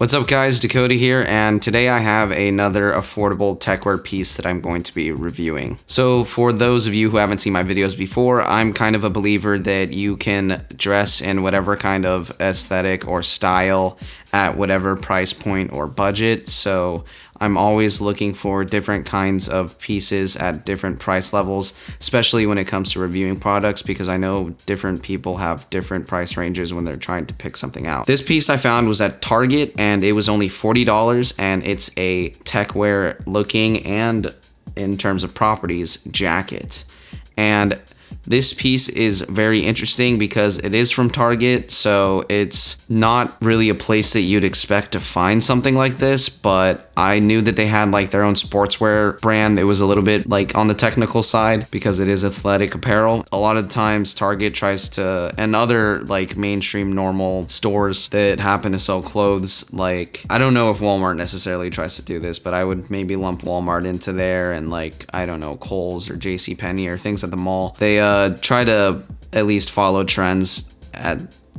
What's up guys, Dakota here, and today I have another affordable techwear piece that I'm going to be reviewing. So for those of you who haven't seen my videos before, I'm kind of a believer that you can dress in whatever kind of aesthetic or style at whatever price point or budget. So I'm always looking for different kinds of pieces at different price levels, especially when it comes to reviewing products, because I know different people have different price ranges when they're trying to pick something out. This piece I found was at Target and it was only $40, and it's a techwear looking and in terms of properties jacket. And this piece is very interesting because it is from Target, so it's not really a place that you'd expect to find something like this, but I knew that they had like their own sportswear brand. It was a little bit like on the technical side because it is athletic apparel. A lot of times Target tries to, and other like mainstream normal stores that happen to sell clothes, like I don't know if Walmart necessarily tries to do this, but I would maybe lump Walmart into there, and like, I don't know, Kohl's or JCPenney or things at the mall. They try to at least follow trends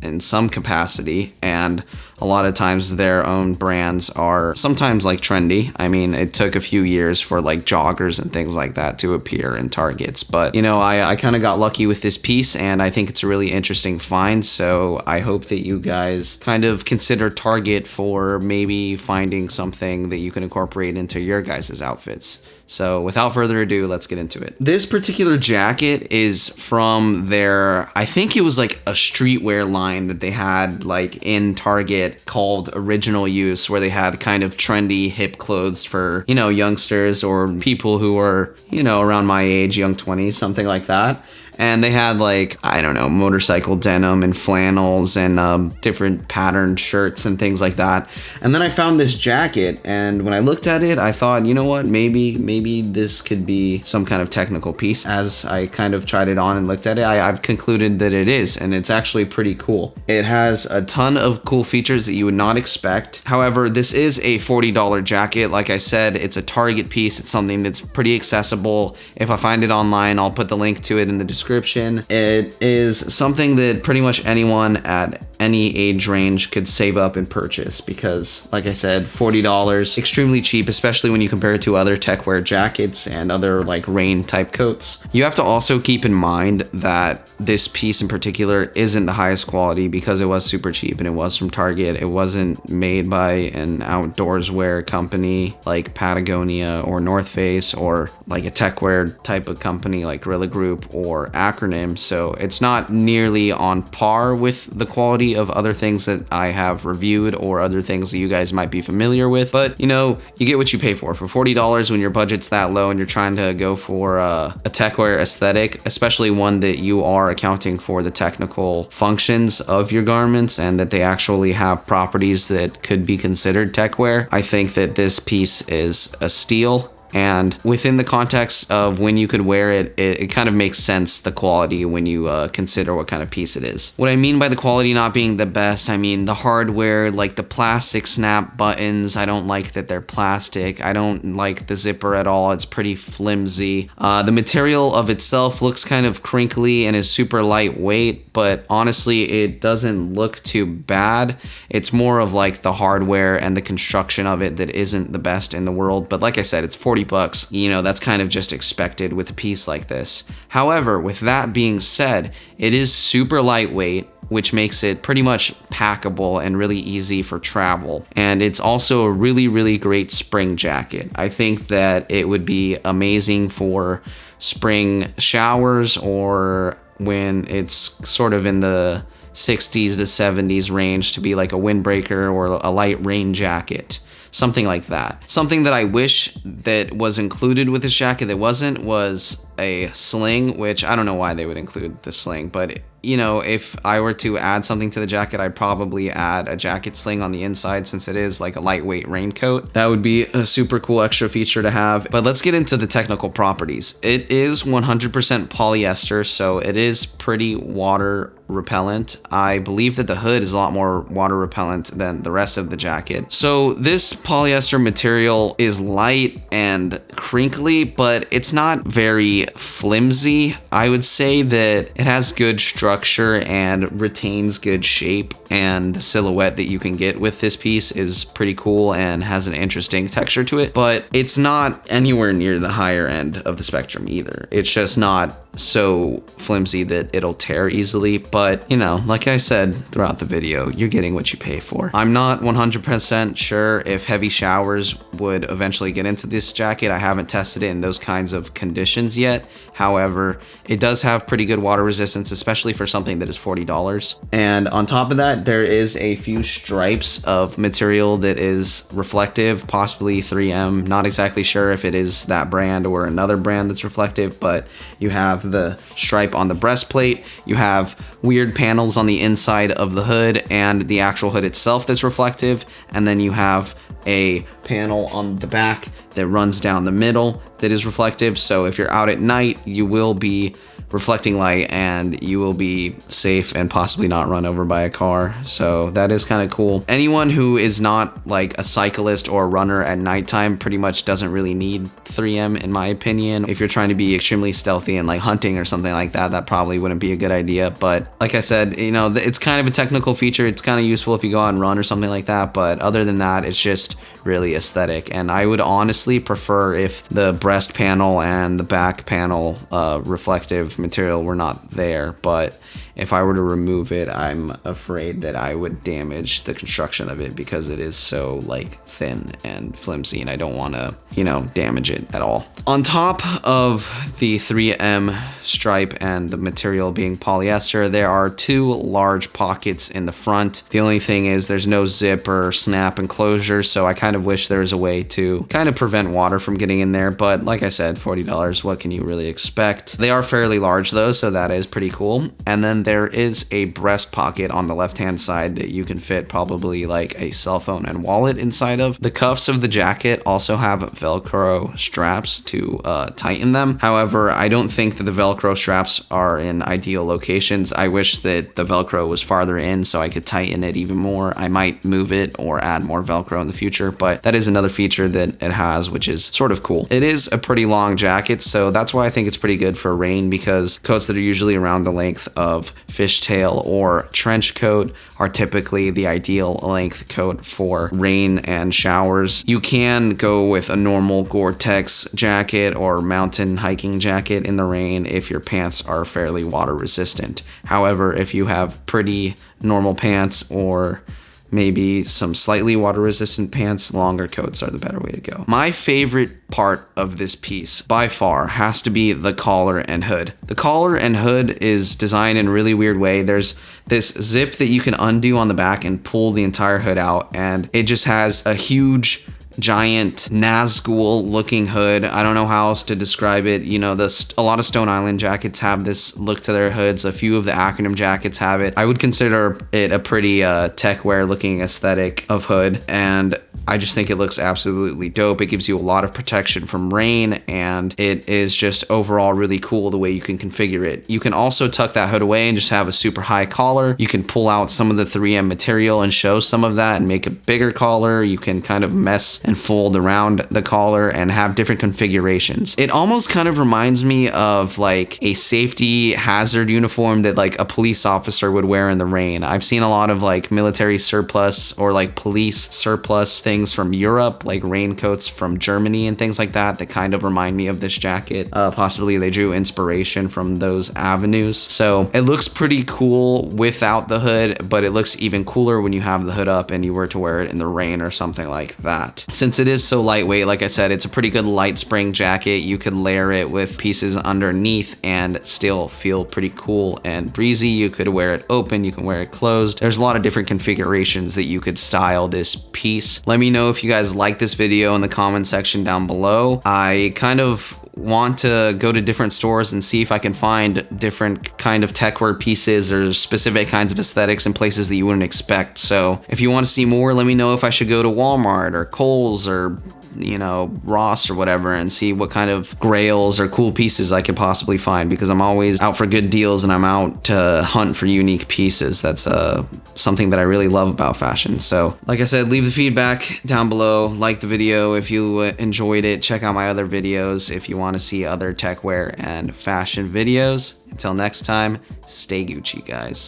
in some capacity, and a lot of times their own brands are sometimes like trendy. I mean, it took a few years for like joggers and things like that to appear in Targets, but you know, I kind of got lucky with this piece and I think it's a really interesting find. So I hope that you guys kind of consider Target for maybe finding something that you can incorporate into your guys' outfits. So without further ado, let's get into it. This particular jacket is from their, I think it was like a streetwear line that they had like in Target called Original Use, where they had kind of trendy hip clothes for, you know, youngsters or people who are, you know, around my age, young 20s, something like that. And they had like, I don't know, motorcycle denim and flannels and different patterned shirts and things like that. And then I found this jacket, and when I looked at it, I thought, you know what, maybe this could be some kind of technical piece. As I kind of tried it on and looked at it, I've concluded that it is, and it's actually pretty cool. It has a ton of cool features that you would not expect. However, this is a $40 jacket. Like I said, it's a Target piece. It's something that's pretty accessible. If I find it online, I'll put the link to it in the description. It is something that pretty much anyone at any age range could save up and purchase because, like I said, $40, extremely cheap, especially when you compare it to other techwear jackets and other like rain type coats. You have to also keep in mind that this piece in particular isn't the highest quality because it was super cheap and it was from Target. It wasn't made by an outdoors wear company like Patagonia or North Face or like a techwear type of company like Gorilla Group or Acronym. So it's not nearly on par with the quality of other things that I have reviewed or other things that you guys might be familiar with, but you know, you get what you pay for $40 when your budget's that low and you're trying to go for a techwear aesthetic, especially one that you are accounting for the technical functions of your garments and that they actually have properties that could be considered techwear. I think that this piece is a steal. And within the context of when you could wear it, it kind of makes sense, the quality, when you consider what kind of piece it is. What I mean by the quality not being the best, I mean the hardware, like the plastic snap buttons. I don't like that they're plastic. I don't like the zipper at all. It's pretty flimsy. The material of itself looks kind of crinkly and is super lightweight, but honestly, it doesn't look too bad. It's more of like the hardware and the construction of it that isn't the best in the world. But like I said, it's $40. You know, that's kind of just expected with a piece like this. However, with that being said, it is super lightweight, which makes it pretty much packable and really easy for travel. And it's also a really, really great spring jacket. I think that it would be amazing for spring showers or when it's sort of in the 60s to 70s range to be like a windbreaker or a light rain jacket. Something like that. Something that I wish that was included with this jacket that wasn't was a sling, which I don't know why they would include the sling, but you know, if I were to add something to the jacket, I'd probably add a jacket sling on the inside since it is like a lightweight raincoat. That would be a super cool extra feature to have. But let's get into the technical properties. It is 100% polyester, so it is pretty water repellent. I believe that the hood is a lot more water repellent than the rest of the jacket. So this polyester material is light and crinkly, but it's not very flimsy. I would say that it has good structure and retains good shape, and the silhouette that you can get with this piece is pretty cool and has an interesting texture to it, but it's not anywhere near the higher end of the spectrum either. It's just not so flimsy that it'll tear easily, but you know, like I said throughout the video, you're getting what you pay for. I'm not 100% sure if heavy showers would eventually get into this jacket. I haven't tested it in those kinds of conditions yet. However, it does have pretty good water resistance, especially for something that is $40. And on top of that, there is a few stripes of material that is reflective, possibly 3M. Not exactly sure if it is that brand or another brand that's reflective, but you have the stripe on the breastplate, you have weird panels on the inside of the hood and the actual hood itself that's reflective, and then you have a panel on the back that runs down the middle that is reflective. So if you're out at night, you will be reflecting light and you will be safe and possibly not run over by a car. So that is kind of cool. Anyone who is not like a cyclist or a runner at nighttime pretty much doesn't really need 3M in my opinion. If you're trying to be extremely stealthy and like hunting or something like that, that probably wouldn't be a good idea. But like I said, you know, it's kind of a technical feature. It's kind of useful if you go out and run or something like that. But other than that, it's just really aesthetic. And I would honestly prefer if the breast panel and the back panel reflective material were not there, but if I were to remove it, I'm afraid that I would damage the construction of it because it is so like thin and flimsy, and I don't want to, you know, damage it at all. On top of the 3M stripe and the material being polyester, there are two large pockets in the front. The only thing is there's no zip or snap enclosure, so I kind of wish there was a way to kind of prevent water from getting in there, but like I said, $40, what can you really expect? They are fairly large though, so that is pretty cool. And then there is a breast pocket on the left hand side that you can fit probably like a cell phone and wallet inside of. The cuffs of the jacket also have Velcro straps to tighten them. However, I don't think that the Velcro straps are in ideal locations. I wish that the Velcro was farther in so I could tighten it even more. I might move it or add more Velcro in the future, but that is another feature that it has, which is sort of cool. It is a pretty long jacket, so that's why I think it's pretty good for rain, because coats that are usually around the length of fishtail or trench coat are typically the ideal length coat for rain and showers. You can go with a normal Gore-Tex jacket or mountain hiking jacket in the rain if your pants are fairly water resistant. However, if you have pretty normal pants or maybe some slightly water resistant pants, longer coats are the better way to go. My favorite part of this piece by far has to be the collar and hood. The collar and hood is designed in a really weird way. There's this zip that you can undo on the back and pull the entire hood out, and it just has a huge giant Nazgul looking hood. I don't know how else to describe it. You know, a lot of Stone Island jackets have this look to their hoods. A few of the acronym jackets have it. I would consider it a pretty Techwear looking aesthetic of hood, and I just think it looks absolutely dope. It gives you a lot of protection from rain, and it is just overall really cool the way you can configure it. You can also tuck that hood away and just have a super high collar. You can pull out some of the 3M material and show some of that and make a bigger collar. You can kind of mess and fold around the collar and have different configurations. It almost kind of reminds me of like a safety hazard uniform that like a police officer would wear in the rain. I've seen a lot of like military surplus or like police surplus things from Europe, like raincoats from Germany and things like that kind of remind me of this jacket. Possibly they drew inspiration from those avenues. So it looks pretty cool without the hood, but it looks even cooler when you have the hood up and you were to wear it in the rain or something like that. Since it is so lightweight, like I said, it's a pretty good light spring jacket. You could layer it with pieces underneath and still feel pretty cool and breezy. You could wear it open, you can wear it closed. There's a lot of different configurations that you could style this piece. Let me know if you guys like this video in the comment section down below. I kind of want to go to different stores and see if I can find different kind of Techwear pieces or specific kinds of aesthetics in places that you wouldn't expect. So if you want to see more, let me know if I should go to Walmart or Kohl's or you know, Ross or whatever and see what kind of grails or cool pieces I could possibly find, because I'm always out for good deals and I'm out to hunt for unique pieces. That's something that I really love about fashion. So like I said, leave the feedback down below, like the video if you enjoyed it, check out my other videos if you want to see other techwear and fashion videos. Until next time, stay Gucci, guys.